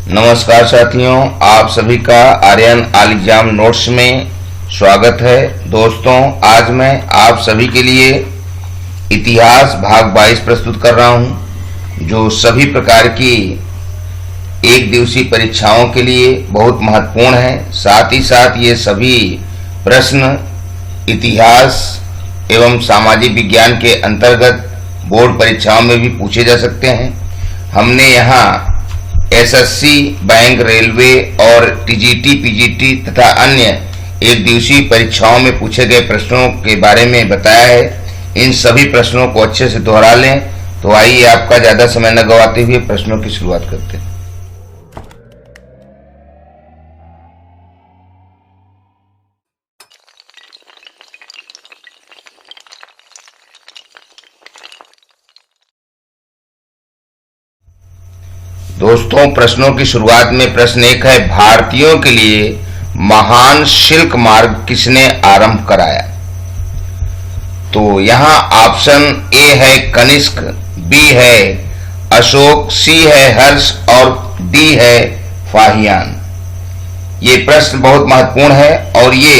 नमस्कार साथियों, आप सभी का आर्यन ऑल एग्जाम नोट्स में स्वागत है। दोस्तों, आज मैं आप सभी के लिए इतिहास भाग 22 प्रस्तुत कर रहा हूं, जो सभी प्रकार की एक दिवसीय परीक्षाओं के लिए बहुत महत्वपूर्ण है। साथ ही साथ ये सभी प्रश्न इतिहास एवं सामाजिक विज्ञान के अंतर्गत बोर्ड परीक्षाओं में भी पूछे जा सकते हैं। हमने यहाँ एसएससी, बैंक, रेलवे और टीजीटी, पीजीटी तथा अन्य एक दिवसीय परीक्षाओं में पूछे गए प्रश्नों के बारे में बताया है। इन सभी प्रश्नों को अच्छे से दोहरा लें। तो आइए, आपका ज्यादा समय न गवाते हुए प्रश्नों की शुरुआत करते हैं। दोस्तों, प्रश्नों की शुरुआत में प्रश्न एक है, भारतीयों के लिए महान शिल्क मार्ग किसने आरंभ कराया? तो यहाँ ऑप्शन ए है कनिष्क, बी है अशोक, सी है हर्ष और डी है फाहियान। ये प्रश्न बहुत महत्वपूर्ण है और ये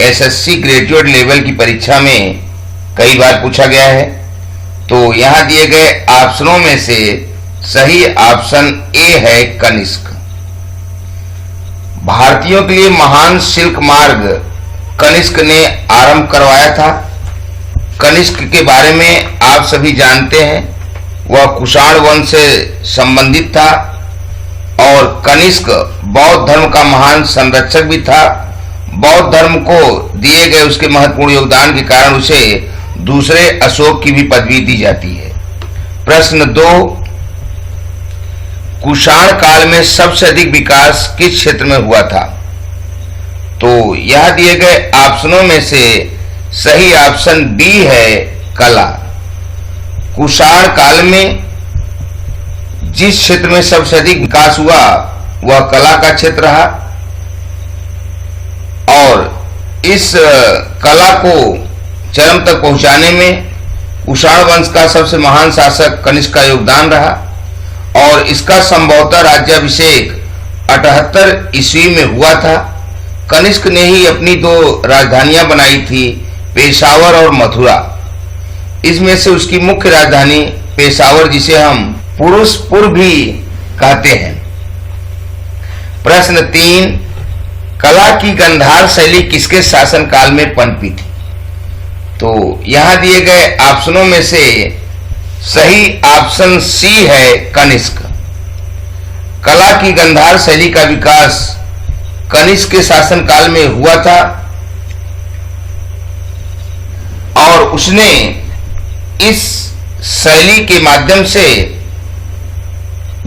एसएससी ग्रेजुएट लेवल की परीक्षा में कई बार पूछा गया है। तो यहाँ दिए गए ऑप्शनों में से सही ऑप्शन ए है कनिष्क। भारतीयों के लिए महान शिल्क मार्ग कनिष्क ने आरंभ करवाया था। कनिष्क के बारे में आप सभी जानते हैं, वह कुषाण वंश से संबंधित था और कनिष्क बौद्ध धर्म का महान संरक्षक भी था। बौद्ध धर्म को दिए गए उसके महत्वपूर्ण योगदान के कारण उसे दूसरे अशोक की भी पदवी दी जाती है। प्रश्न 2, कुषाण काल में सबसे अधिक विकास किस क्षेत्र में हुआ था? तो यह दिए गए ऑप्शनों में से सही ऑप्शन डी है कला। कुषाण काल में जिस क्षेत्र में सबसे अधिक विकास हुआ वह कला का क्षेत्र रहा और इस कला को चरम तक पहुंचाने में कुषाण वंश का सबसे महान शासक कनिष्क का योगदान रहा और इसका संभवतः राज्याभिषेक 78 ईस्वी में हुआ था। कनिष्क ने ही अपनी 2 राजधानियां बनाई थी, पेशावर और मथुरा। इसमें से उसकी मुख्य राजधानी पेशावर, जिसे हम पुरुषपुर भी कहते हैं। प्रश्न 3, कला की गंधार शैली किसके शासन काल में पनपी थी? तो यहां दिए गए ऑप्शनों में से सही ऑप्शन सी है कनिष्क। कला की गंधार शैली का विकास कनिष्क के शासन काल में हुआ था और उसने इस शैली के माध्यम से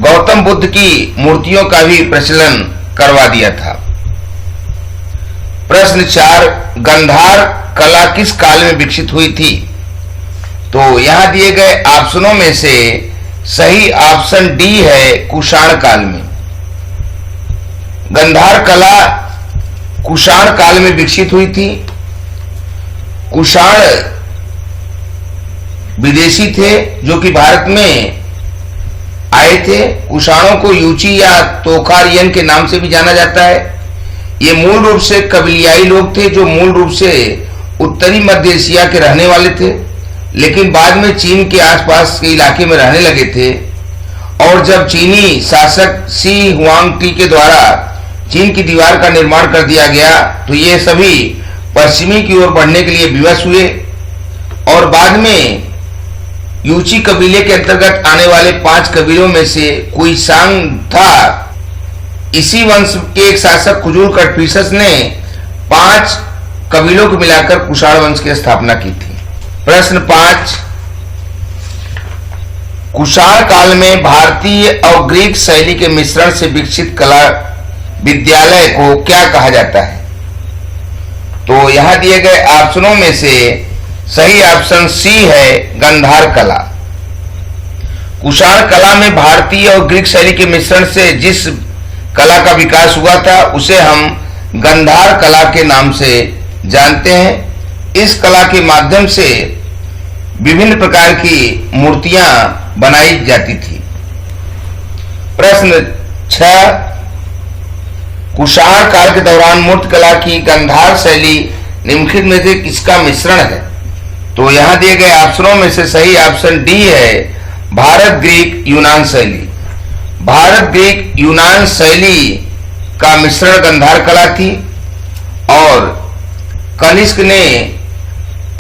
गौतम बुद्ध की मूर्तियों का भी प्रचलन करवा दिया था। प्रश्न 4, गंधार कला किस काल में विकसित हुई थी? तो यहां दिए गए ऑप्शनों में से सही ऑप्शन डी है कुषाण काल में। गंधार कला कुषाण काल में विकसित हुई थी। कुषाण विदेशी थे जो कि भारत में आए थे। कुषाणों को यूची या तोखारियन के नाम से भी जाना जाता है। ये मूल रूप से कबीलियाई लोग थे जो मूल रूप से उत्तरी मध्य एशिया के रहने वाले थे, लेकिन बाद में चीन के आसपास के इलाके में रहने लगे थे। और जब चीनी शासक शी हुआंगटी के द्वारा चीन की दीवार का निर्माण कर दिया गया तो ये सभी पश्चिमी की ओर बढ़ने के लिए विवश हुए और बाद में यूची कबीले के अंतर्गत आने वाले 5 कबीलों में से कुइशांग था। इसी वंश के एक शासक खुजूर कटफिसस ने 5 कबीलों को मिलाकर कुषाण वंश की स्थापना की थी। प्रश्न 5, कुषाण काल में भारतीय और ग्रीक शैली के मिश्रण से विकसित कला विद्यालय को क्या कहा जाता है? तो यहां दिए गए ऑप्शनों में से सही ऑप्शन सी है गंधार कला। कुषाण कला में भारतीय और ग्रीक शैली के मिश्रण से जिस कला का विकास हुआ था उसे हम गंधार कला के नाम से जानते हैं। इस कला के माध्यम से विभिन्न प्रकार की मूर्तियां बनाई जाती थी। प्रश्न 6. कुषाण काल के दौरान मूर्तिकला की गांधार शैली निम्नलिखित में से किसका मिश्रण है? तो यहां दिए गए ऑप्शनों में से सही ऑप्शन डी है, भारत ग्रीक यूनान शैली। भारत ग्रीक यूनान शैली का मिश्रण गांधार कला थी और कनिष्क ने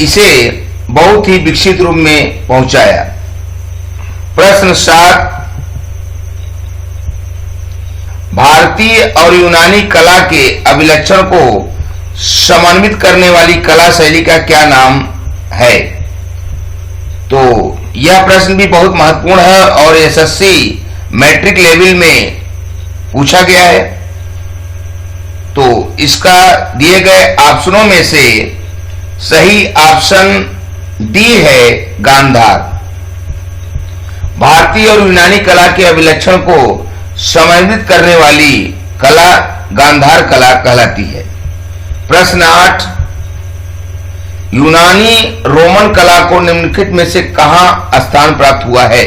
इसे बहुत ही विकसित रूप में पहुंचाया। प्रश्न 7, भारतीय और यूनानी कला के अभिलक्षण को समन्वित करने वाली कला शैली का क्या नाम है? तो यह प्रश्न भी बहुत महत्वपूर्ण है और एसएससी मैट्रिक लेवल में पूछा गया है। तो इसका दिए गए ऑप्शनों में से सही ऑप्शन डी है, गांधार। भारतीय और यूनानी कला के अभिलक्षण को समन्वित करने वाली कला गांधार कला कहलाती है। प्रश्न 8, यूनानी रोमन कला को निम्नलिखित में से कहां स्थान प्राप्त हुआ है?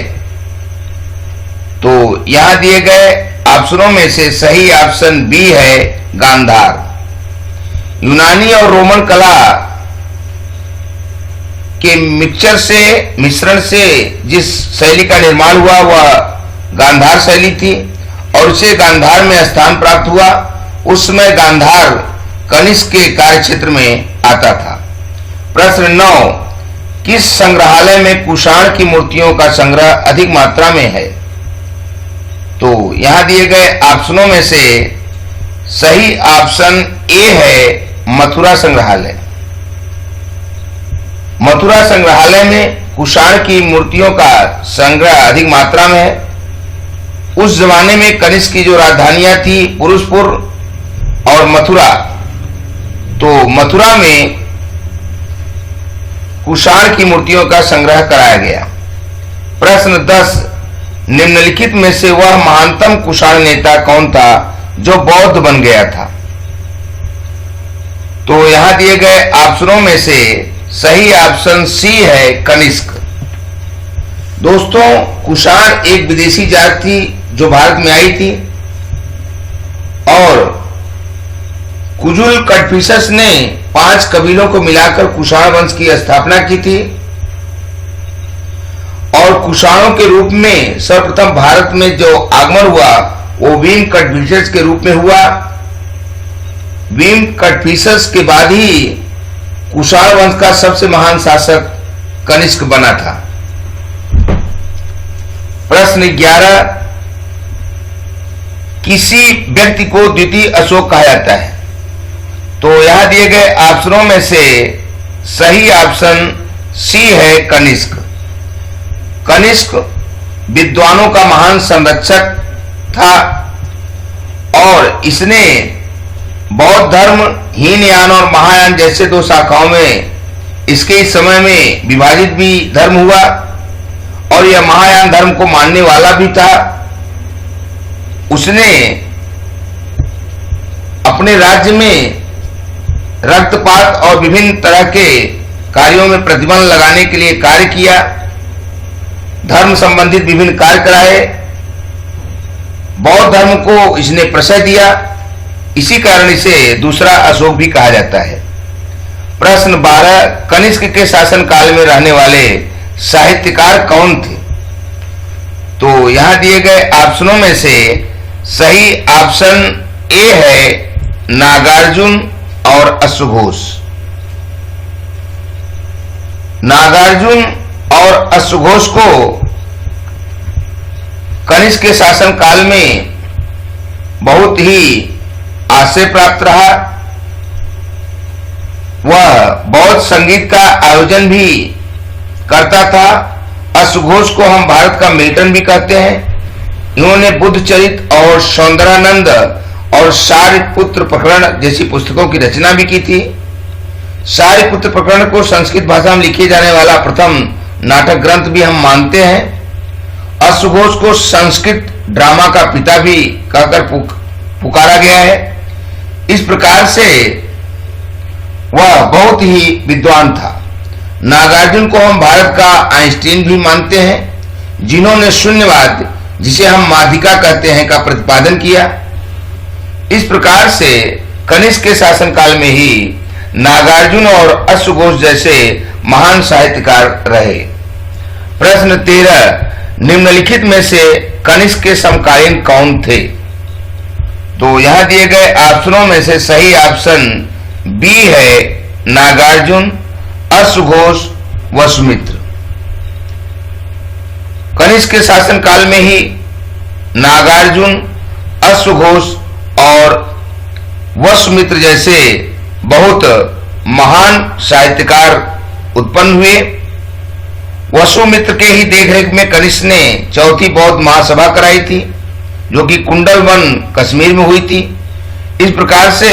तो यहां दिए गए ऑप्शनों में से सही ऑप्शन बी है, गांधार। यूनानी और रोमन कला के मिश्रण से जिस शैली का निर्माण हुआ वह गांधार शैली थी और उसे गांधार में स्थान प्राप्त हुआ। उस समय गांधार कनिष्क के कार्यक्षेत्र में आता था। प्रश्न 9, किस संग्रहालय में कुषाण की मूर्तियों का संग्रह अधिक मात्रा में है? तो यहां दिए गए ऑप्शनों में से सही ऑप्शन ए है, मथुरा संग्रहालय। मथुरा संग्रहालय में कुषाण की मूर्तियों का संग्रह अधिक मात्रा में है। उस जमाने में कनिष्क की जो राजधानियां थी पुरुषपुर और मथुरा, तो मथुरा में कुषाण की मूर्तियों का संग्रह कराया गया। प्रश्न 10, निम्नलिखित में से वह महानतम कुषाण नेता कौन था जो बौद्ध बन गया था? तो यहां दिए गए ऑप्शनों में से सही ऑप्शन सी है, कनिष्क। दोस्तों, कुषाण एक विदेशी जात थी जो भारत में आई थी और कुजुल कटफिशस ने 5 कबीलों को मिलाकर कुषाण वंश की स्थापना की थी और कुषाणों के रूप में सर्वप्रथम भारत में जो आगमन हुआ वो भीम कटफिशस के रूप में हुआ। भीम कटफिशस के बाद ही कुषाण वंश का सबसे महान शासक कनिष्क बना था। प्रश्न 11, किसी व्यक्ति को द्वितीय अशोक कहा जाता है? तो यहां दिए गए ऑप्शनों में से सही ऑप्शन सी है, कनिष्क। कनिष्क विद्वानों का महान संरक्षक था और इसने बौद्ध धर्म, हीनयान और महायान जैसे 2 शाखाओं में इसके इस समय में विभाजित भी धर्म हुआ और यह महायान धर्म को मानने वाला भी था। उसने अपने राज्य में रक्तपात और विभिन्न तरह के कार्यों में प्रतिबंध लगाने के लिए कार्य किया, धर्म संबंधित विभिन्न कार्य कराए, बौद्ध धर्म को इसने प्रश्रय दिया। इसी कारण इसे दूसरा अशोक भी कहा जाता है। प्रश्न 12, कनिष्क के शासन काल में रहने वाले साहित्यकार कौन थे? तो यहां दिए गए ऑप्शनों में से सही ऑप्शन ए है, नागार्जुन और अश्वघोष। नागार्जुन और अश्वघोष को कनिष्क के शासन काल में बहुत ही आश्रय प्राप्त रहा। वह बौद्ध संगीत का आयोजन भी करता था। अश्वघोष को हम भारत का मिल्टन भी कहते हैं। इन्होंने बुद्ध चरित और सौंदरानंद और शार्यपुत्र प्रकरण जैसी पुस्तकों की रचना भी की थी। शार्यपुत्र प्रकरण को संस्कृत भाषा में लिखे जाने वाला प्रथम नाटक ग्रंथ भी हम मानते हैं। अश्वघोष को संस्कृत ड्रामा का पिता भी कहकर पुकारा गया है। इस प्रकार से वह बहुत ही विद्वान था। नागार्जुन को हम भारत का आइंस्टीन भी मानते हैं, जिन्होंने शून्यवाद जिसे हम माधिका कहते हैं, का प्रतिपादन किया। इस प्रकार से कनिष्क के शासनकाल में ही नागार्जुन और अश्वघोष जैसे महान साहित्यकार रहे। प्रश्न 13, निम्नलिखित में से कनिष्क के समकालीन कौन थे? तो यहां दिए गए ऑप्शनों में से सही ऑप्शन बी है, नागार्जुन, अश्वघोष, वसुमित्र। कनिष्क के शासनकाल में ही नागार्जुन, अश्वघोष और वसुमित्र जैसे बहुत महान साहित्यकार उत्पन्न हुए। वसुमित्र के ही देखरेख में कनिष्क ने चौथी बौद्ध महासभा कराई थी, जो कि कुंडलवन कश्मीर में हुई थी। इस प्रकार से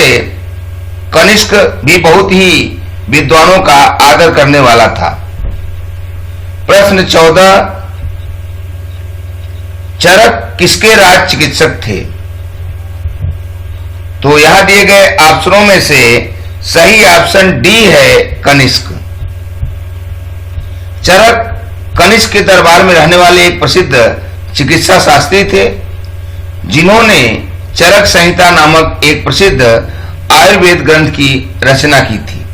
कनिष्क भी बहुत ही विद्वानों का आदर करने वाला था। प्रश्न 14, चरक किसके राज चिकित्सक थे? तो यहां दिए गए ऑप्शनों में से सही ऑप्शन डी है, कनिष्क। चरक कनिष्क के दरबार में रहने वाले एक प्रसिद्ध चिकित्सा शास्त्री थे, जिन्होंने चरक संहिता नामक एक प्रसिद्ध आयुर्वेद ग्रंथ की रचना की थी।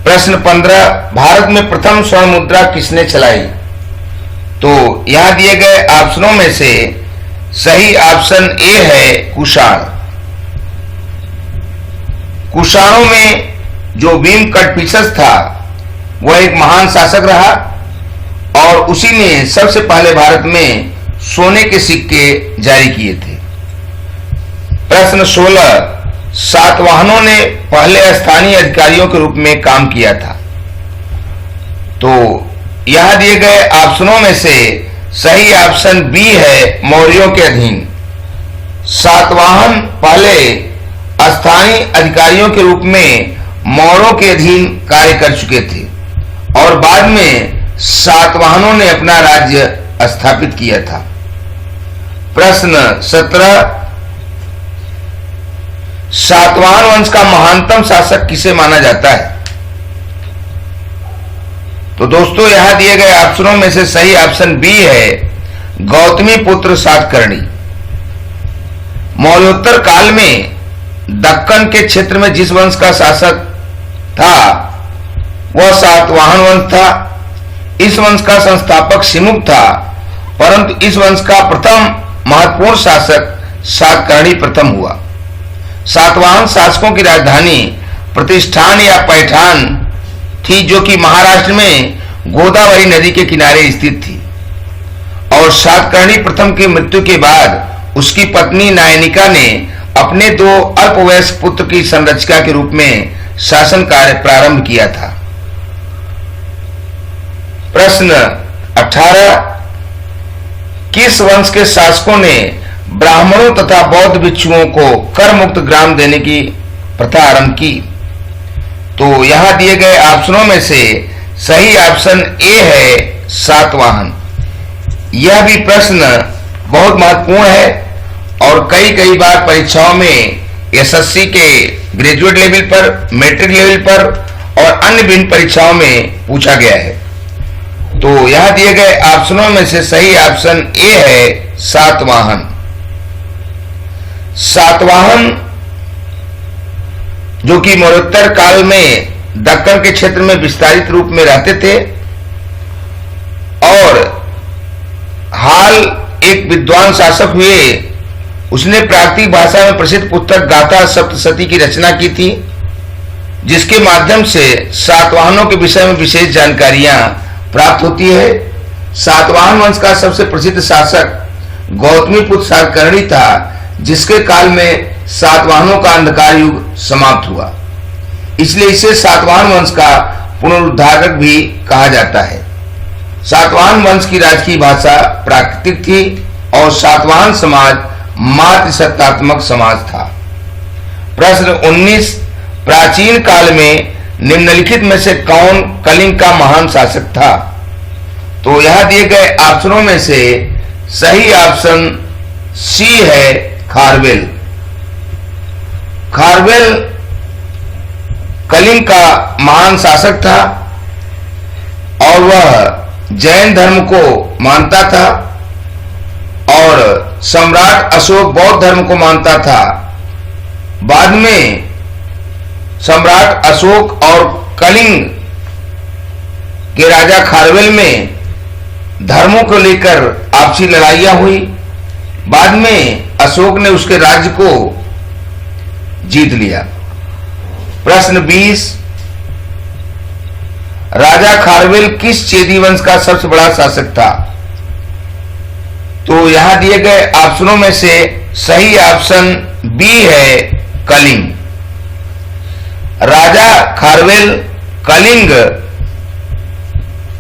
प्रश्न 15, भारत में प्रथम स्वर्ण मुद्रा किसने चलाई? तो यहां दिए गए ऑप्शनों में से सही ऑप्शन ए है, कुषाण। कुषाणों में जो भीम कटपिसस था वह एक महान शासक रहा और उसी ने सबसे पहले भारत में सोने के सिक्के जारी किए थे। प्रश्न 16, सातवाहनों ने पहले स्थानीय अधिकारियों के रूप में काम किया था। तो यहां दिए गए ऑप्शनों में से सही ऑप्शन बी है, मौर्यों के अधीन। सातवाहन पहले स्थानीय अधिकारियों के रूप में मौर्यों के अधीन कार्य कर चुके थे और बाद में सातवाहनों ने अपना राज्य स्थापित किया था। प्रश्न 17, सातवाहन वंश का महानतम शासक किसे माना जाता है? तो दोस्तों यहां दिए गए ऑप्शनों में से सही ऑप्शन बी है, गौतमी पुत्र सातकर्णी। मौर्योत्तर काल में दक्कन के क्षेत्र में जिस वंश का शासक था वह सातवाहन वंश था। इस वंश का संस्थापक सिमुक था, परंतु इस वंश का प्रथम महत्वपूर्ण शासक सातकर्णी प्रथम हुआ। सातवाहन शासकों की राजधानी प्रतिष्ठान या पैठान थी, जो कि महाराष्ट्र में गोदावरी नदी के किनारे स्थित थी। और सातकर्णी प्रथम की मृत्यु के बाद उसकी पत्नी नायनिका ने अपने 2 अल्पवयस्क पुत्र की संरक्षिका के रूप में शासन कार्य प्रारंभ किया था। प्रश्न 18, किस वंश के शासकों ने ब्राह्मणों तथा बौद्ध भिक्षुओं को कर मुक्त ग्राम देने की प्रथा आरंभ की? तो यहां दिए गए ऑप्शनों में से सही ऑप्शन ए है, सातवाहन। यह भी प्रश्न बहुत महत्वपूर्ण है और कई बार परीक्षाओं में एसएससी के ग्रेजुएट लेवल पर, मैट्रिक लेवल पर और अन्य विभिन्न परीक्षाओं में पूछा गया है। तो यहां दिए गए ऑप्शनों में से सही ऑप्शन ए है, सातवाहन। सातवाहन जो कि मौर्योत्तर काल में दक्कन के क्षेत्र में विस्तारित रूप में रहते थे और हाल एक विद्वान शासक हुए, उसने प्राकृतिक भाषा में प्रसिद्ध पुस्तक गाथा सप्तशती की रचना की थी, जिसके माध्यम से सातवाहनों के विषय में विशेष जानकारियां प्राप्त होती है। सातवाहन वंश का सबसे प्रसिद्ध शासक गौतमीपुत्र सातकर्णी था, जिसके काल में सातवाहनों का अंधकार युग समाप्त हुआ। इसलिए इसे सातवाहन वंश का पुनरुद्धारक भी कहा जाता है। सातवाहन वंश की राजकीय भाषा प्राकृतिक थी और सातवाहन समाज मातृसत्तात्मक समाज था। प्रश्न 19, प्राचीन काल में निम्नलिखित में से कौन कलिंग का महान शासक था? तो यहां दिए गए ऑप्शनों में से सही ऑप्शन सी है, खारवेल। खारवेल कलिंग का महान शासक था और वह जैन धर्म को मानता था और सम्राट अशोक बौद्ध धर्म को मानता था। बाद में सम्राट अशोक और कलिंग के राजा खारवेल में धर्मों को लेकर आपसी लड़ाइयां हुई। बाद में अशोक ने उसके राज्य को जीत लिया। प्रश्न 20, राजा खारवेल किस चेदी वंश का सबसे बड़ा शासक था? तो यहां दिए गए ऑप्शनों में से सही ऑप्शन बी है कलिंग। राजा खारवेल कलिंग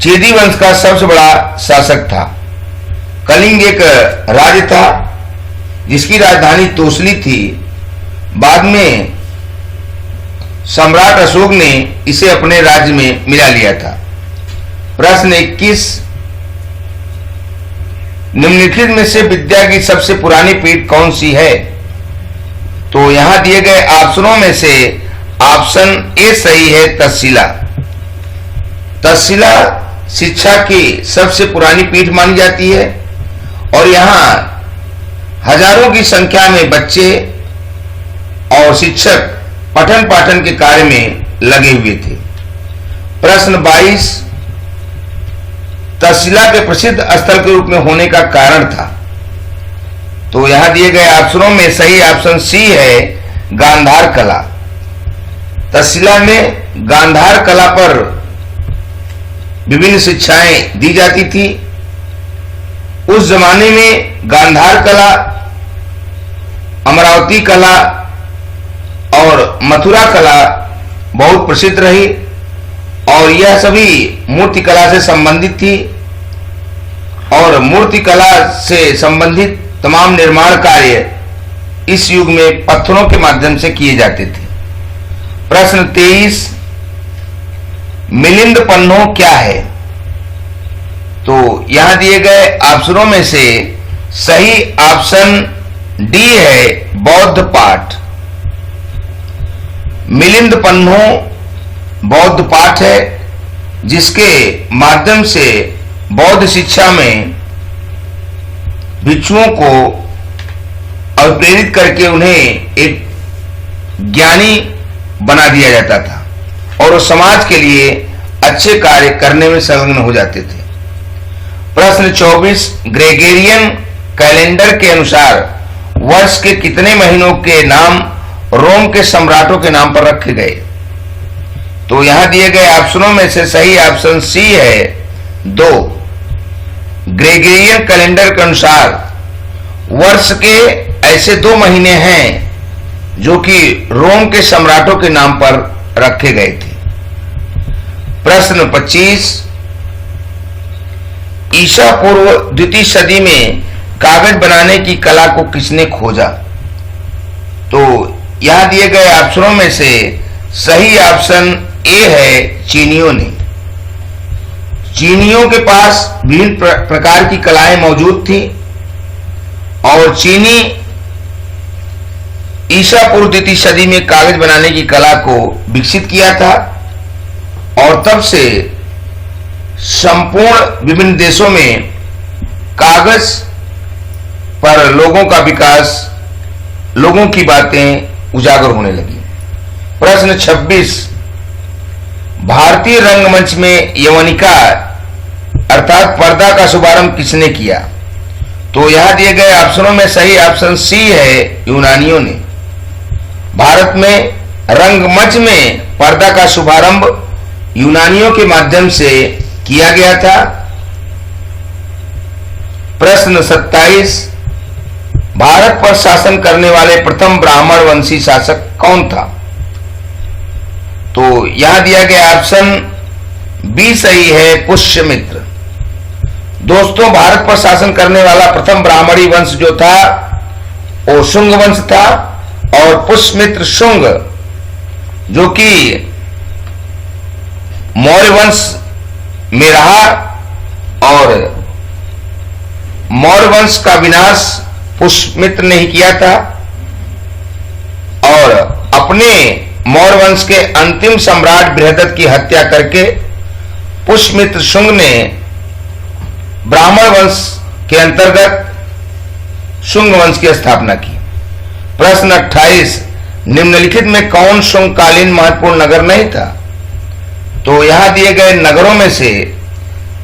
चेदी वंश का सबसे बड़ा शासक था। कलिंग एक राज्य था जिसकी राजधानी तोसली थी। बाद में सम्राट अशोक ने इसे अपने राज्य में मिला लिया था। प्रश्न 21, निम्नलिखित में से विद्या की सबसे पुरानी पीठ कौन सी है? तो यहां दिए गए ऑप्शनों में से ऑप्शन ए सही है, तक्षशिला। तक्षशिला शिक्षा की सबसे पुरानी पीठ मानी जाती है और यहां हजारों की संख्या में बच्चे और शिक्षक पठन पाठन के कार्य में लगे हुए थे। प्रश्न 22, तक्षशिला के प्रसिद्ध स्थल के रूप में होने का कारण था? तो यहां दिए गए ऑप्शनों में सही ऑप्शन सी है, गांधार कला। तक्षशिला में गांधार कला पर विभिन्न शिक्षाएं दी जाती थी। उस जमाने में गांधार कला, अमरावती कला और मथुरा कला बहुत प्रसिद्ध रही और यह सभी मूर्ति कला से संबंधित थी और मूर्ति कला से संबंधित तमाम निर्माण कार्य इस युग में पत्थरों के माध्यम से किए जाते थे। प्रश्न 23, मिलिंद पन्नो क्या है? तो यहां दिए गए ऑप्शनों में से सही ऑप्शन डी है, बौद्ध पाठ। मिलिंद पन्नो बौद्ध पाठ है जिसके माध्यम से बौद्ध शिक्षा में भिक्षुओं को अभिप्रेरित करके उन्हें एक ज्ञानी बना दिया जाता था और वो समाज के लिए अच्छे कार्य करने में संलग्न हो जाते थे। प्रश्न 24, ग्रेगोरियन कैलेंडर के अनुसार वर्ष के कितने महीनों के नाम रोम के सम्राटों के नाम पर रखे गए? तो यहां दिए गए ऑप्शनों में से सही ऑप्शन सी है, 2। ग्रेगोरियन कैलेंडर के अनुसार वर्ष के ऐसे 2 महीने हैं जो कि रोम के सम्राटों के नाम पर रखे गए थे। प्रश्न 25, ईसा पूर्व 2वीं सदी में कागज बनाने की कला को किसने खोजा? तो यहां दिए गए ऑप्शनों में से सही ऑप्शन ए है, चीनियों ने। चीनियों के पास विभिन्न प्रकार की कलाएं मौजूद थी और चीनी ईसा पूर्व 2वीं सदी में कागज बनाने की कला को विकसित किया था और तब से संपूर्ण विभिन्न देशों में कागज पर लोगों का विकास, लोगों की बातें उजागर होने लगी। प्रश्न 26, भारतीय रंगमंच में यवनिका अर्थात पर्दा का शुभारंभ किसने किया? तो यहां दिए गए ऑप्शनों में सही ऑप्शन सी है, यूनानियों ने। भारत में रंगमंच में पर्दा का शुभारंभ यूनानियों के माध्यम से किया गया था। प्रश्न 27, भारत पर शासन करने वाले प्रथम ब्राह्मण वंशी शासक कौन था? तो यहां दिया गया ऑप्शन बी सही है, पुष्यमित्र। दोस्तों, भारत पर शासन करने वाला प्रथम ब्राह्मणी वंश जो था वो शुंग वंश था और पुष्यमित्र शुंग जो कि मौर्य वंश में रहा और मौर्य वंश का विनाश पुष्यमित्र ने ही किया था और अपने मौर्य वंश के अंतिम सम्राट बृहदत्त की हत्या करके पुष्यमित्र शुंग ने ब्राह्मण वंश के अंतर्गत शुंग वंश की स्थापना की। प्रश्न 28, निम्नलिखित में कौन शुंगकालीन महत्वपूर्ण नगर नहीं था? तो यहां दिए गए नगरों में से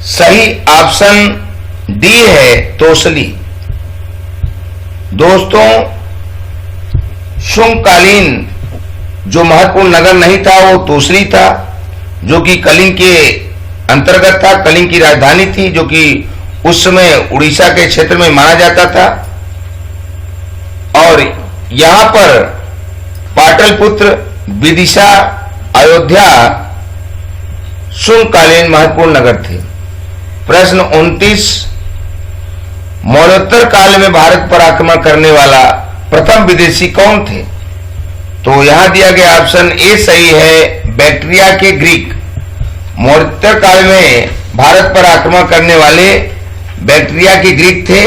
सही ऑप्शन डी है तोसली। दोस्तों, शुंगकालीन जो महत्वपूर्ण नगर नहीं था वो तोसली था, जो कि कलिंग के अंतर्गत था, कलिंग की राजधानी थी, जो कि उस समय उड़ीसा के क्षेत्र में माना जाता था। और यहां पर पाटलिपुत्र, विदिशा, अयोध्या शुंगकालीन महत्वपूर्ण नगर थे। प्रश्न 29, मौर्योत्तर काल में भारत पर आक्रमण करने वाला प्रथम विदेशी कौन थे? तो यहां दिया गया ऑप्शन ए सही है, बैक्ट्रिया के ग्रीक। मौर्योत्तर काल में भारत पर आक्रमण करने वाले बैक्ट्रिया के ग्रीक थे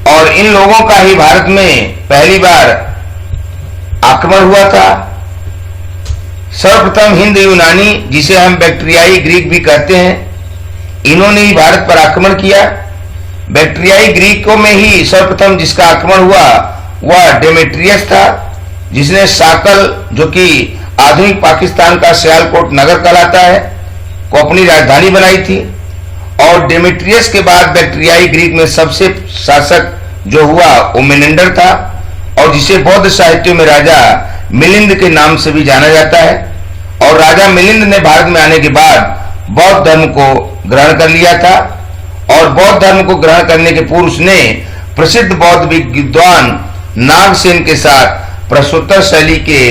और इन लोगों का ही भारत में पहली बार आक्रमण हुआ था। सर्वप्रथम हिंद यूनानी, जिसे हम बैक्ट्रियाई ग्रीक भी कहते हैं, इन्होंने ही भारत पर आक्रमण किया। बैक्ट्रियाई ग्रीकों में ही सर्वप्रथम जिसका आक्रमण हुआ वह डेमेट्रियस था, जिसने साकल, जो कि आधुनिक पाकिस्तान का सियालकोट नगर कहलाता है, को अपनी राजधानी बनाई थी। और डेमेट्रियस के बाद बैक्ट्रियाई ग्रीक में सबसे शासक जो हुआ वो मेनेंडर था, और जिसे बौद्ध साहित्य में राजा मिलिंद के नाम से भी जाना जाता है। और राजा मिलिंद ने भारत में आने के बाद बौद्ध धर्म को ग्रहण कर लिया था, और बौद्ध धर्म को ग्रहण करने के पूर्व उसने प्रसिद्ध बौद्ध विद्वान नागसेन के साथ प्रश्नोत्तर शैली के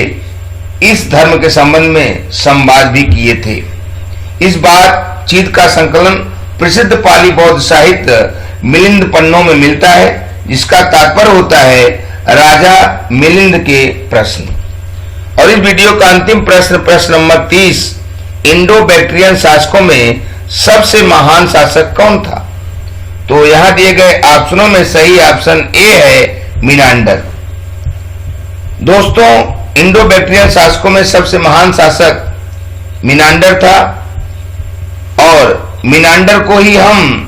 इस धर्म के संबंध में संवाद भी किए थे। इस बातचीत का संकलन प्रसिद्ध पाली बौद्ध साहित्य मिलिंद पन्नों में मिलता है, जिसका तात्पर्य होता है राजा मिलिंद के प्रश्न। और इस वीडियो का अंतिम प्रश्न, प्रश्न नंबर 30, इंडो बैक्ट्रियन शासकों में सबसे महान शासक कौन था? तो यहां दिए गए ऑप्शनों में सही ऑप्शन ए है मिनांडर। दोस्तों, इंडो बैक्ट्रियन शासकों में सबसे महान शासक मिनांडर था, और मिनांडर को ही हम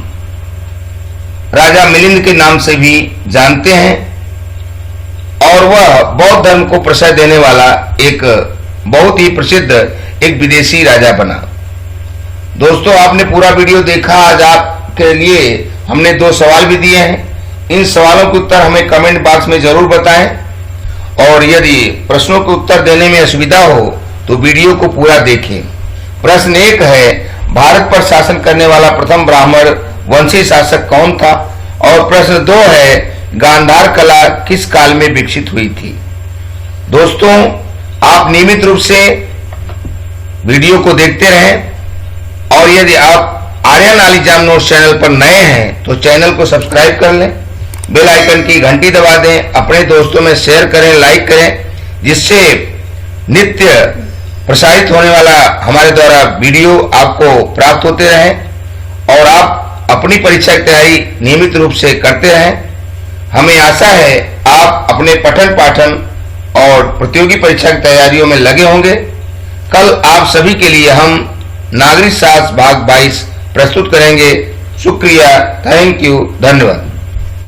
राजा मिलिंद के नाम से भी जानते हैं, और वह बौद्ध धर्म को प्रश्रय देने वाला एक बहुत ही प्रसिद्ध एक विदेशी राजा बना। दोस्तों, आपने पूरा वीडियो देखा। आज आपके लिए हमने 2 सवाल भी दिए हैं। इन सवालों के उत्तर हमें कमेंट बॉक्स में जरूर बताएं, और यदि प्रश्नों के उत्तर देने में असुविधा हो तो वीडियो को पूरा देखें। प्रश्न 1 है, भारत पर शासन करने वाला प्रथम ब्राह्मण वंशी शासक कौन था? और प्रश्न 2 है, गांधार कला किस काल में विकसित हुई थी? दोस्तों, आप नियमित रूप से वीडियो को देखते रहें, और यदि आप आर्यन आलीजाम नोट्स चैनल पर नए हैं तो चैनल को सब्सक्राइब कर लें, बेल आइकन की घंटी दबा दें, अपने दोस्तों में शेयर करें, लाइक करें, जिससे नित्य प्रसारित होने वाला हमारे द्वारा वीडियो आपको प्राप्त होते रहें और आप अपनी परीक्षा की तैयारी नियमित रूप से करते रहें। हमें आशा है आप अपने पठन पाठन और प्रतियोगी परीक्षा की तैयारियों में लगे होंगे। कल आप सभी के लिए हम नागरिक शास्त्र भाग 22 प्रस्तुत करेंगे। शुक्रिया, थैंक यू, धन्यवाद।